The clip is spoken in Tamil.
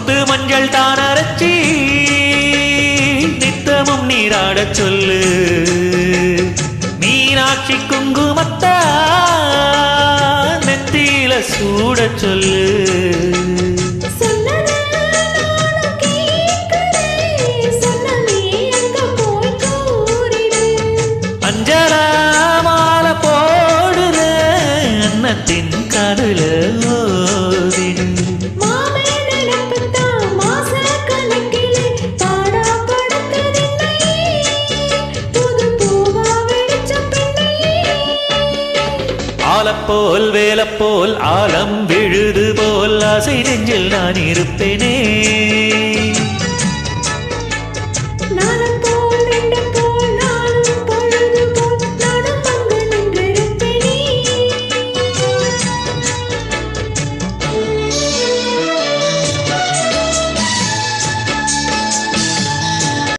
முத்து மஞ்சள் தான் அரைச்சி நித்தமும் நீராடச் சொல்லு மீனாட்சி குங்குமத்தா நெத்தியில சூடச் சொல்லு அஞ்சலா மாலை போடுற அன்னத்தின் காதுல ஓதிடு ஆலப்போல் வேலப்போல் ஆலம் விழுது போல் ஆசை நெஞ்சில் நான் இருப்பேனே